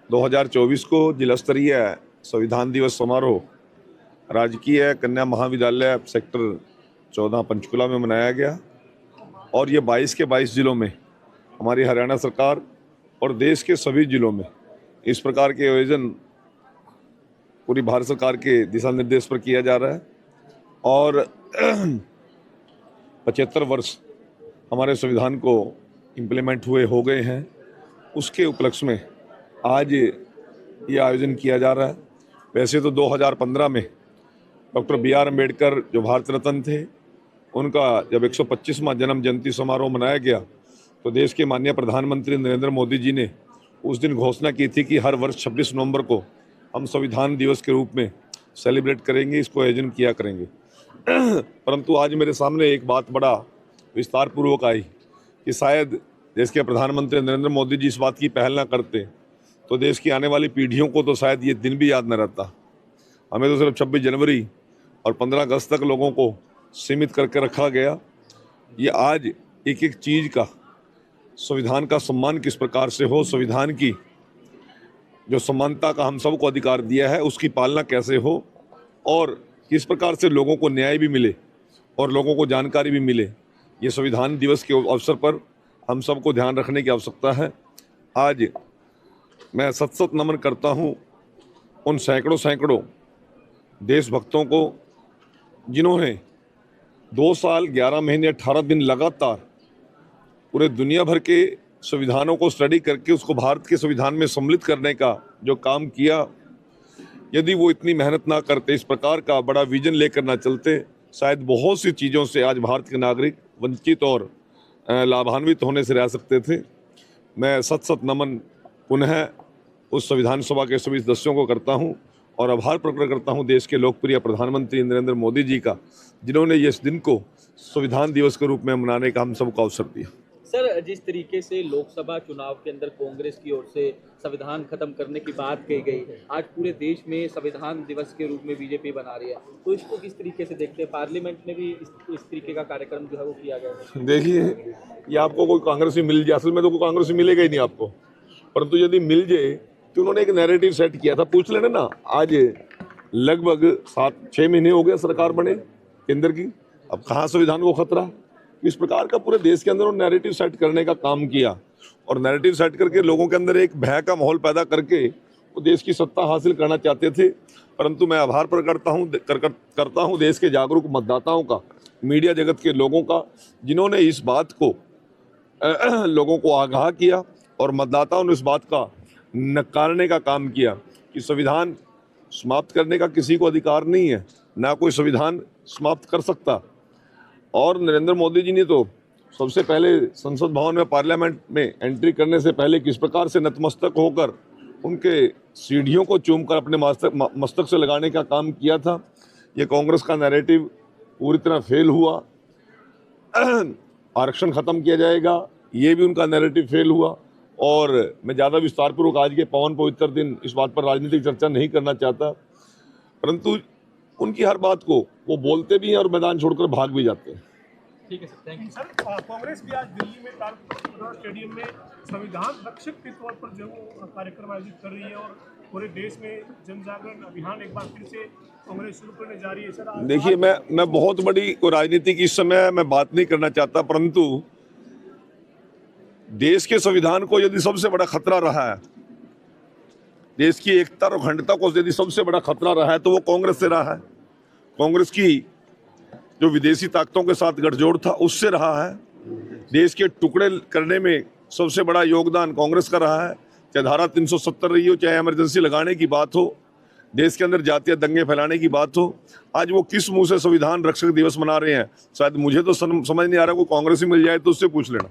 2024 को जिला स्तरीय संविधान दिवस समारोह राजकीय कन्या महाविद्यालय सेक्टर 14 पंचकुला में मनाया गया और ये 22 के 22 जिलों में हमारी हरियाणा सरकार और देश के सभी जिलों में इस प्रकार के आयोजन पूरी भारत सरकार के दिशा निर्देश पर किया जा रहा है। और 75 वर्ष हमारे संविधान को इम्प्लीमेंट हुए हो गए हैं, उसके उपलक्ष्य में आज ये आयोजन किया जा रहा है। वैसे तो 2015 में डॉक्टर B.R. अम्बेडकर जो भारत रत्न थे, उनका जब 125वां जन्म जयंती समारोह मनाया गया तो देश के माननीय प्रधानमंत्री नरेंद्र मोदी जी ने उस दिन घोषणा की थी कि हर वर्ष 26 नवंबर को हम संविधान दिवस के रूप में सेलिब्रेट करेंगे, इसको आयोजन किया करेंगे। परंतु आज मेरे सामने एक बात बड़ा विस्तार पूर्वक आई कि शायद देश के प्रधानमंत्री नरेंद्र मोदी जी इस बात की पहल ना करते तो देश की आने वाली पीढ़ियों को तो शायद ये दिन भी याद न रहता। हमें तो सिर्फ 26 जनवरी और 15 अगस्त तक लोगों को सीमित करके रखा गया। ये आज एक एक चीज़ का, संविधान का सम्मान किस प्रकार से हो, संविधान की जो समानता का हम सबको अधिकार दिया है उसकी पालना कैसे हो और किस प्रकार से लोगों को न्याय भी मिले और लोगों को जानकारी भी मिले, ये संविधान दिवस के अवसर पर हम सबको ध्यान रखने की आवश्यकता है। आज मैं सत नमन करता हूँ उन सैकड़ों देशभक्तों को जिन्होंने 2 साल 11 महीने 18 दिन लगातार पूरे दुनिया भर के संविधानों को स्टडी करके उसको भारत के संविधान में सम्मिलित करने का जो काम किया। यदि वो इतनी मेहनत ना करते, इस प्रकार का बड़ा विजन लेकर ना चलते, शायद बहुत सी चीज़ों से आज भारत के नागरिक वंचित और लाभान्वित होने से रह सकते थे। मैं सत नमन पुनः उस संविधान सभा के सभी सदस्यों को करता हूं और आभार प्रकट करता हूं देश के लोकप्रिय प्रधानमंत्री नरेंद्र मोदी जी का, जिन्होंने इस दिन को संविधान दिवस के रूप में मनाने का हम सबको अवसर दिया। सर, जिस तरीके से लोकसभा चुनाव के अंदर कांग्रेस की ओर से संविधान खत्म करने की बात कही गई, आज पूरे देश में संविधान दिवस के रूप में बीजेपी बना रही है, तो इसको किस तरीके से देखते हैं? पार्लियामेंट में भी इस तरीके का कार्यक्रम जो है वो किया गया है। देखिए, ये आपको कोई कांग्रेसी मिल जाए, असल में तो कोई कांग्रेसी मिलेगा ही नहीं आपको, परंतु यदि मिल जाए तो उन्होंने एक नैरेटिव सेट किया था। पूछ लेना ना, आज लगभग 7-6 महीने हो गए सरकार बने केंद्र की, अब कहाँ संविधान को खतरा। इस प्रकार का पूरे देश के अंदर नैरेटिव सेट करने का काम किया और नैरेटिव सेट करके लोगों के अंदर एक भय का माहौल पैदा करके वो देश की सत्ता हासिल करना चाहते थे। परंतु मैं आभार प्रकट करता हूँ देश के जागरूक मतदाताओं का, मीडिया जगत के लोगों का, जिन्होंने इस बात को लोगों को आगाह किया और मतदाताओं ने इस बात का नकारने का काम किया कि संविधान समाप्त करने का किसी को अधिकार नहीं है, ना कोई संविधान समाप्त कर सकता। और नरेंद्र मोदी जी ने तो सबसे पहले संसद भवन में, पार्लियामेंट में एंट्री करने से पहले किस प्रकार से नतमस्तक होकर उनके सीढ़ियों को चूमकर अपने मस्तक से लगाने का काम किया था। ये कांग्रेस का नैरेटिव पूरी तरह फेल हुआ। आरक्षण खत्म किया जाएगा, ये भी उनका नैरेटिव फेल हुआ। और मैं ज़्यादा विस्तारपूर्वक आज के पावन पवित्र दिन इस बात पर राजनीतिक चर्चा नहीं करना चाहता, परंतु उनकी हर बात को वो बोलते भी हैं और मैदान छोड़कर भाग भी जाते हैं। ठीक है sir, thank you. Sir, Congress भी आज दिल्ली में तालकटोरा स्टेडियम में संविधान रक्षक के तौर पर जो कार्यक्रम आयोजित कर रही है और पूरे देश में जन जागरण अभियान एक बार फिर से कांग्रेस शुरू करने जा रही है। सर, देखिए, मैं बहुत बड़ी राजनीति की इस समय मैं बात नहीं करना चाहता, परंतु देश के संविधान को यदि सबसे बड़ा खतरा रहा है, देश की एकता और अखंडता को यदि सबसे बड़ा खतरा रहा है तो वो कांग्रेस से रहा है। कांग्रेस की जो विदेशी ताकतों के साथ गठजोड़ था उससे रहा है। देश के टुकड़े करने में सबसे बड़ा योगदान कांग्रेस का रहा है, चाहे धारा 370 रही हो, चाहे इमरजेंसी लगाने की बात हो, देश के अंदर जातीय दंगे फैलाने की बात हो। आज वो किस मुंह से संविधान रक्षक दिवस मना रहे हैं, शायद मुझे तो समझ नहीं आ रहा। कोई कांग्रेसी मिल जाए तो उससे पूछ लेना।